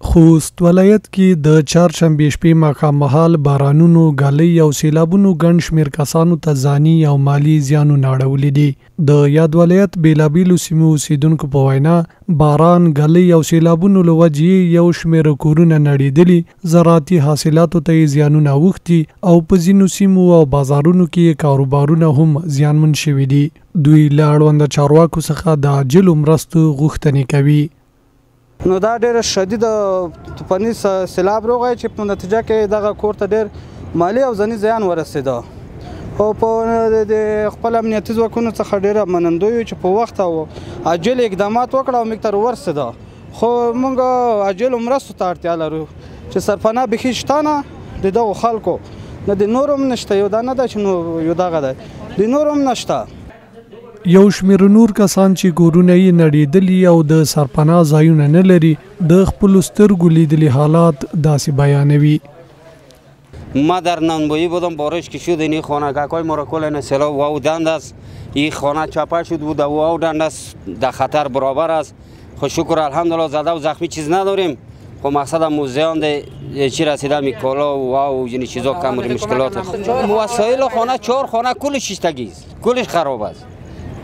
خوست ولایت کې د چهارشنبې شپې ماښام مهال بارانونو ګالۍ او سیلابونو ګڼ شمېر کسانو ته ځاني او مالي زیانونه اړولي دي. د یاد ولایت بیلابیلو سیمو اوسیدونکو په وینا باران ګالۍ او سیلابونو له وجې یو شمېر کورونه نړېدلي، زراعتي حاصلاتو ته یې زیانونه اوښتي او په ځینو سیمو او بازارونو کې کاروبارونه هم زیانمن شوي دي. دوی له اړونده چارواکو څخه د عاجلو مرستو غوښتنې کوي. نو دا ډېر شدید طوفاني سیلاب راغی چې په نتیجه کې دغه کور ته ډېر مالي او ځاني زیان ورسېده او په د خپل امنیتي ځواکونو څخه ډېره منندوی یو چې په وخت او عاجل اقدامات وکړه او موږ ته ورسېده، خو موږ عاجلو مرستو ته اړتیا لرو چې سرپناه بیخي شته نه د دغو خلکو، نه د نور هم نشته، یو دا نه ده چې یو دغه دی د نور هم نشته. یو شمېر نور کسان چې کورونه یې نړېدلي او د سرپناه ځایونه نه لري د خپلو سترګو لیدلي حالات داسې بیانوي. ما در نانبایی بودم، بارش که شد این خانگاه‌های ما را کل سیلاب واودند است، این خانه چاپه شد بود و واودند است، در خطر برابر است. خو شکر الحمدلله زده و زخمی چیز نداریم. خو مقصد موزیان چی رسیده میکالا و این چیزا کم مشکلات. وسایل خانه 4 خانه کلش شیشتگی است، کلش خراب است.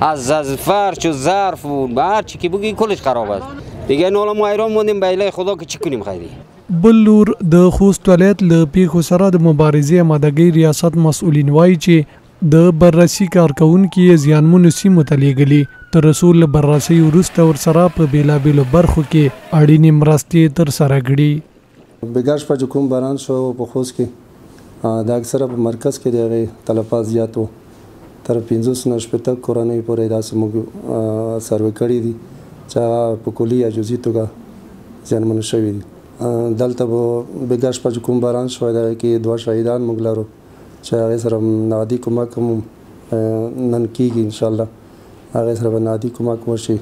از فرش و ظرف و هر چی که بگی کلش خراب است. دیگه ناله ما حیران موندیم به اله خدا که چی کنیم خیلی. بل لور د خوست ولایت له پیښو سره د مبارزې امادګۍ ریاست مسؤلین وایي چې د بررسي کارکونکي زیانمنو سیمو ته لیږلي، تر څو له بررسۍ وروسته ورسره په بېلابېلو برخو کې اړینې مرستې ترسره کړي. بګا شپه چې کوم باران شو په خوست کې د اکثره په مرکز کې د هغې تلفات زیات و، تر 500 نه شپېته کورنۍ پورې داسې موږ سروې کړي دي چې هغه په کلي یا جزئي توګه زیانمن شوي دي. دلته به بګا شپه چې کوم باران شوی د هغې کې 2 شهیدان موږ لرو چې هغې سره نادي کومک هم نن کېږي انشاءالله، هغې سره به نادي کومک وشي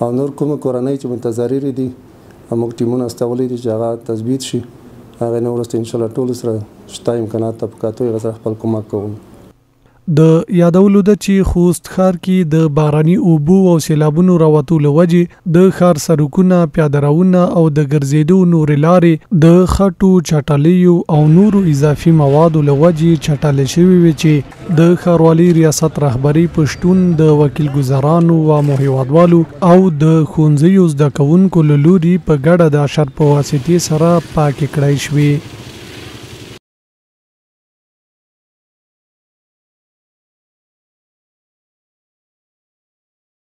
او نور کومه کورنۍ چې متضررې دي موږ ټیمونه استولی دي چې هغه تثبیت شي، هغې نه وروسته انشاءالله ټولو سره شته امکانات ته په کتو هغه سره خپل کومک کوو. د یادولو ده چې خوست ښار کې د باراني اوبو او سیلابونو راوتو له وجې د ښار سړکونه، پیاده روونه او د ګرځېدو نورې لارې د خټو، چټلیو او نورو اضافي موادو له وجې چټلې شوې وې چې د ښاروالۍ ریاست رهبرۍ په شتون د وکیل ګذرانو او هیوادوالو او د ښوونځیو زده کوونکو له لوري په ګډه د اشر په واسطې سره پاکې کړای شوې.